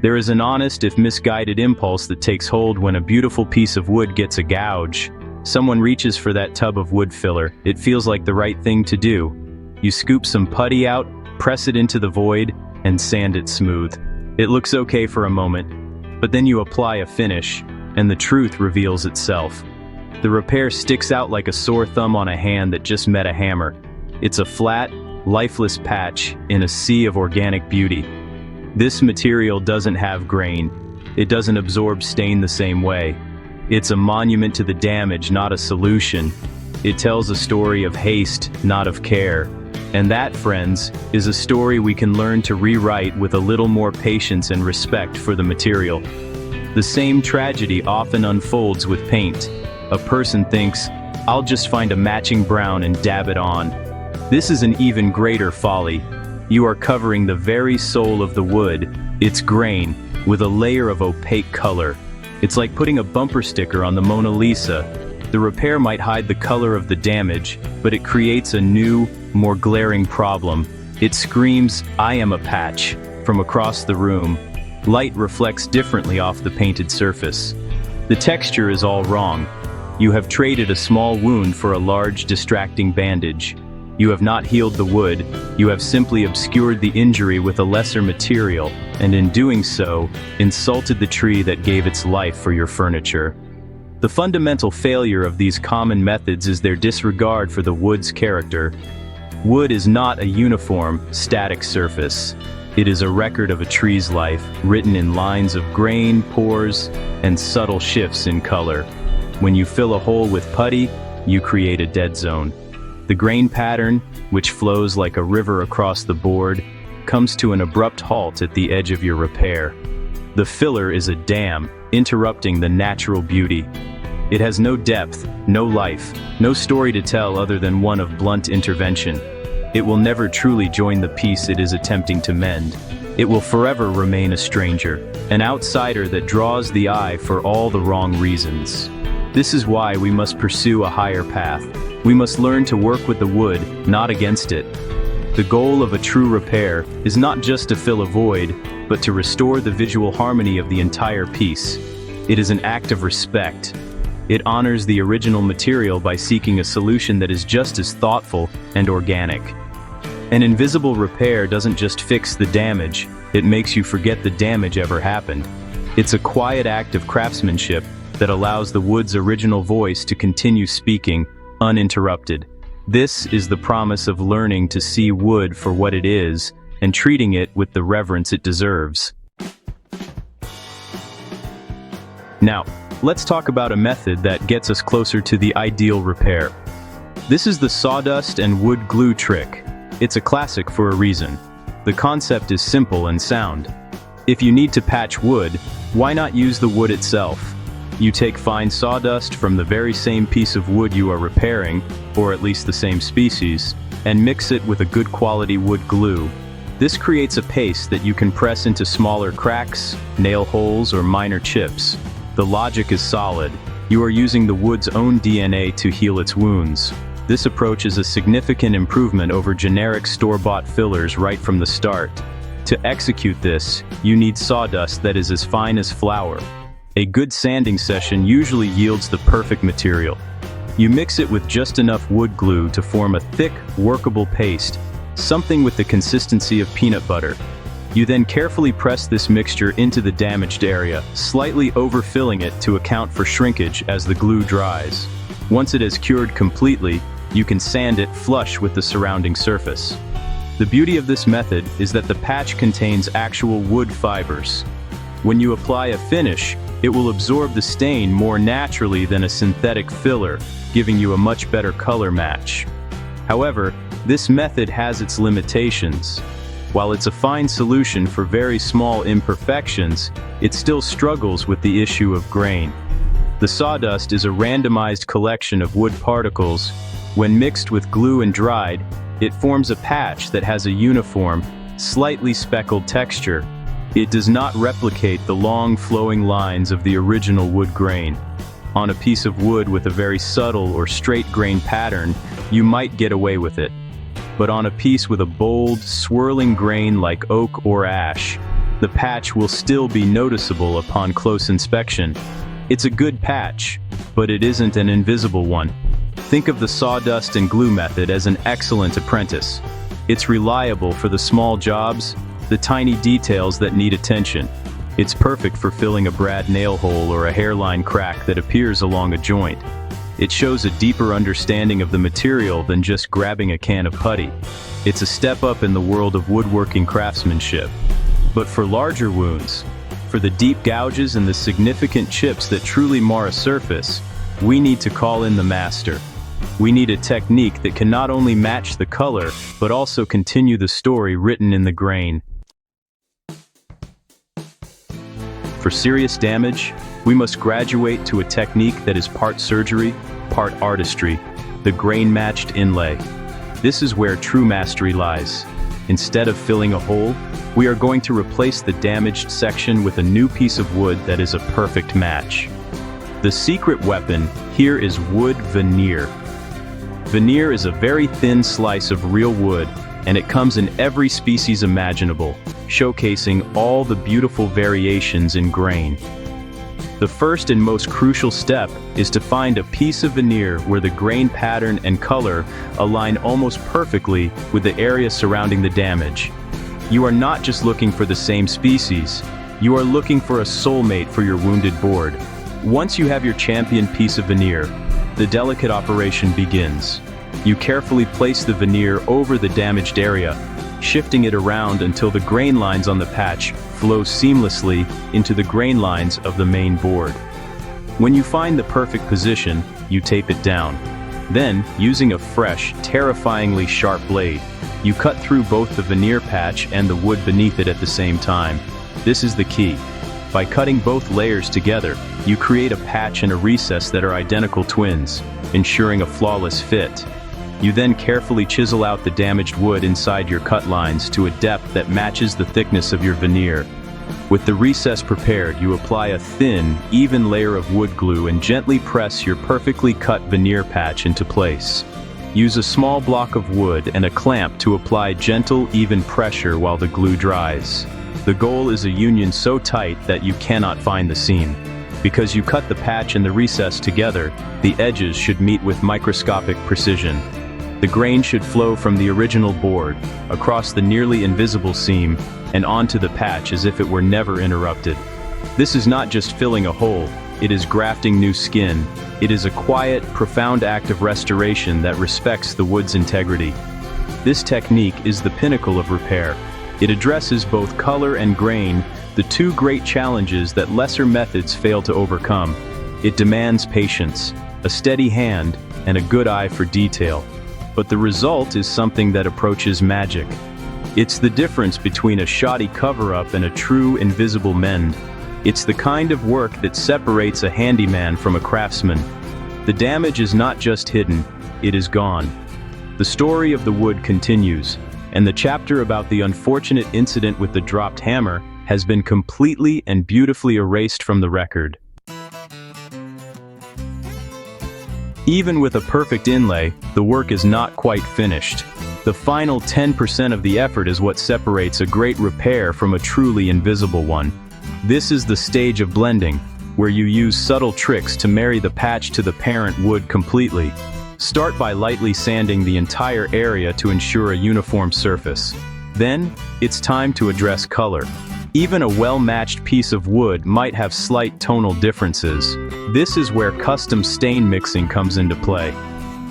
There is an honest, if misguided, impulse that takes hold when a beautiful piece of wood gets a gouge. Someone reaches for that tub of wood filler. It feels like the right thing to do. You scoop some putty out, press it into the void, and sand it smooth. It looks okay for a moment, but then you apply a finish, and the truth reveals itself. The repair sticks out like a sore thumb on a hand that just met a hammer. It's a flat, lifeless patch in a sea of organic beauty. This material doesn't have grain. It doesn't absorb stain the same way. It's a monument to the damage, not a solution. It tells a story of haste, not of care. And that, friends, is a story we can learn to rewrite with a little more patience and respect for the material. The same tragedy often unfolds with paint. A person thinks, "I'll just find a matching brown and dab it on." This is an even greater folly. You are covering the very soul of the wood, its grain, with a layer of opaque color. It's like putting a bumper sticker on the Mona Lisa. The repair might hide the color of the damage, but it creates a new, more glaring problem. It screams, "I am a patch," from across the room. Light reflects differently off the painted surface. The texture is all wrong. You have traded a small wound for a large, distracting bandage. You have not healed the wood, you have simply obscured the injury with a lesser material, and in doing so, insulted the tree that gave its life for your furniture. The fundamental failure of these common methods is their disregard for the wood's character. Wood is not a uniform, static surface. It is a record of a tree's life, written in lines of grain, pores, and subtle shifts in color. When you fill a hole with putty, you create a dead zone. The grain pattern, which flows like a river across the board, comes to an abrupt halt at the edge of your repair. The filler is a dam, interrupting the natural beauty. It has no depth, no life, no story to tell other than one of blunt intervention. It will never truly join the piece it is attempting to mend. It will forever remain a stranger, an outsider that draws the eye for all the wrong reasons. This is why we must pursue a higher path. We must learn to work with the wood, not against it. The goal of a true repair is not just to fill a void, but to restore the visual harmony of the entire piece. It is an act of respect. It honors the original material by seeking a solution that is just as thoughtful and organic. An invisible repair doesn't just fix the damage, it makes you forget the damage ever happened. It's a quiet act of craftsmanship that allows the wood's original voice to continue speaking, uninterrupted. This is the promise of learning to see wood for what it is and treating it with the reverence it deserves. Now, let's talk about a method that gets us closer to the ideal repair. This is the sawdust and wood glue trick. It's a classic for a reason. The concept is simple and sound. If you need to patch wood, why not use the wood itself? You take fine sawdust from the very same piece of wood you are repairing, or at least the same species, and mix it with a good quality wood glue. This creates a paste that you can press into smaller cracks, nail holes, or minor chips. The logic is solid. You are using the wood's own DNA to heal its wounds. This approach is a significant improvement over generic store-bought fillers right from the start. To execute this, you need sawdust that is as fine as flour. A good sanding session usually yields the perfect material. You mix it with just enough wood glue to form a thick, workable paste, something with the consistency of peanut butter. You then carefully press this mixture into the damaged area, slightly overfilling it to account for shrinkage as the glue dries. Once it has cured completely, you can sand it flush with the surrounding surface. The beauty of this method is that the patch contains actual wood fibers. When you apply a finish, it will absorb the stain more naturally than a synthetic filler, giving you a much better color match. However, this method has its limitations. While it's a fine solution for very small imperfections, it still struggles with the issue of grain. The sawdust is a randomized collection of wood particles. When mixed with glue and dried, it forms a patch that has a uniform, slightly speckled texture. It does not replicate the long flowing lines of the original wood grain. On a piece of wood with a very subtle or straight grain pattern, you might get away with it. But on a piece with a bold, swirling grain like oak or ash, the patch will still be noticeable upon close inspection. It's a good patch, but it isn't an invisible one. Think of the sawdust and glue method as an excellent apprentice. It's reliable for the small jobs, the tiny details that need attention. It's perfect for filling a brad nail hole or a hairline crack that appears along a joint. It shows a deeper understanding of the material than just grabbing a can of putty. It's a step up in the world of woodworking craftsmanship. But for larger wounds, for the deep gouges and the significant chips that truly mar a surface, we need to call in the master. We need a technique that can not only match the color, but also continue the story written in the grain. For serious damage, we must graduate to a technique that is part surgery, part artistry, the grain-matched inlay. This is where true mastery lies. Instead of filling a hole, we are going to replace the damaged section with a new piece of wood that is a perfect match. The secret weapon here is wood veneer. Veneer is a very thin slice of real wood, and it comes in every species imaginable, showcasing all the beautiful variations in grain. The first and most crucial step is to find a piece of veneer where the grain pattern and color align almost perfectly with the area surrounding the damage. You are not just looking for the same species, you are looking for a soulmate for your wounded board. Once you have your champion piece of veneer, the delicate operation begins. You carefully place the veneer over the damaged area, shifting it around until the grain lines on the patch flow seamlessly into the grain lines of the main board. When you find the perfect position, you tape it down. Then, using a fresh, terrifyingly sharp blade, you cut through both the veneer patch and the wood beneath it at the same time. This is the key. By cutting both layers together, you create a patch and a recess that are identical twins, ensuring a flawless fit. You then carefully chisel out the damaged wood inside your cut lines to a depth that matches the thickness of your veneer. With the recess prepared, you apply a thin, even layer of wood glue and gently press your perfectly cut veneer patch into place. Use a small block of wood and a clamp to apply gentle, even pressure while the glue dries. The goal is a union so tight that you cannot find the seam. Because you cut the patch and the recess together, the edges should meet with microscopic precision. The grain should flow from the original board, across the nearly invisible seam, and onto the patch as if it were never interrupted. This is not just filling a hole, it is grafting new skin. It is a quiet, profound act of restoration that respects the wood's integrity. This technique is the pinnacle of repair. It addresses both color and grain, the two great challenges that lesser methods fail to overcome. It demands patience, a steady hand, and a good eye for detail. But the result is something that approaches magic. It's the difference between a shoddy cover-up and a true invisible mend. It's the kind of work that separates a handyman from a craftsman. The damage is not just hidden, it is gone. The story of the wood continues, and the chapter about the unfortunate incident with the dropped hammer has been completely and beautifully erased from the record. Even with a perfect inlay, the work is not quite finished. The final 10% of the effort is what separates a great repair from a truly invisible one. This is the stage of blending, where you use subtle tricks to marry the patch to the parent wood completely. Start by lightly sanding the entire area to ensure a uniform surface. Then, it's time to address color. Even a well-matched piece of wood might have slight tonal differences. This is where custom stain mixing comes into play.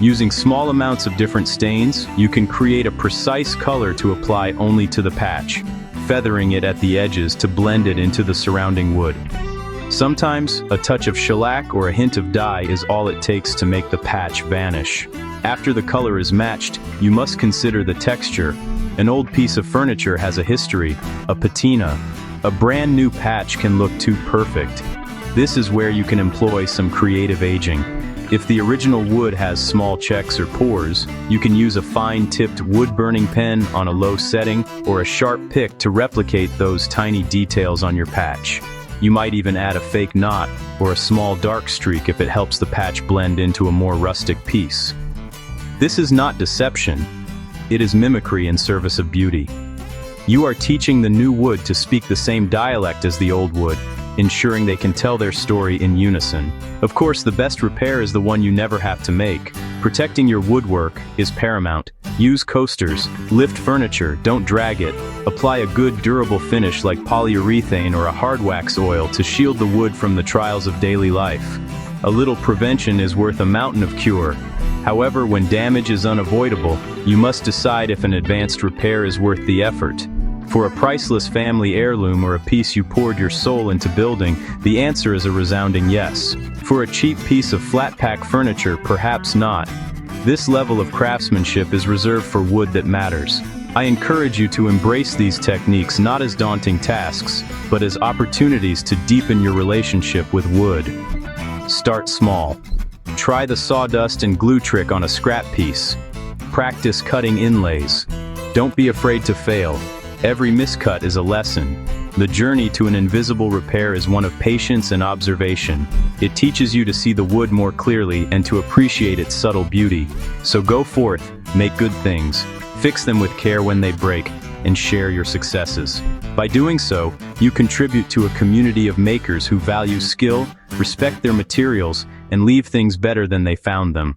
Using small amounts of different stains, you can create a precise color to apply only to the patch, feathering it at the edges to blend it into the surrounding wood. Sometimes, a touch of shellac or a hint of dye is all it takes to make the patch vanish. After the color is matched, you must consider the texture. An old piece of furniture has a history, a patina. A brand new patch can look too perfect. This is where you can employ some creative aging. If the original wood has small checks or pores, you can use a fine-tipped wood-burning pen on a low setting or a sharp pick to replicate those tiny details on your patch. You might even add a fake knot or a small dark streak if it helps the patch blend into a more rustic piece. This is not deception. It is mimicry in service of beauty. You are teaching the new wood to speak the same dialect as the old wood, ensuring they can tell their story in unison. Of course, the best repair is the one you never have to make. Protecting your woodwork is paramount. Use coasters, lift furniture, don't drag it. Apply a good durable finish like polyurethane or a hard wax oil to shield the wood from the trials of daily life. A little prevention is worth a mountain of cure. However, when damage is unavoidable, you must decide if an advanced repair is worth the effort. For a priceless family heirloom or a piece you poured your soul into building, the answer is a resounding yes. For a cheap piece of flat-pack furniture, perhaps not. This level of craftsmanship is reserved for wood that matters. I encourage you to embrace these techniques not as daunting tasks, but as opportunities to deepen your relationship with wood. Start small. Try the sawdust and glue trick on a scrap piece. Practice cutting inlays. Don't be afraid to fail. Every miscut is a lesson. The journey to an invisible repair is one of patience and observation. It teaches you to see the wood more clearly and to appreciate its subtle beauty. So go forth, make good things, fix them with care when they break, and share your successes. By doing so, you contribute to a community of makers who value skill, respect their materials, and leave things better than they found them.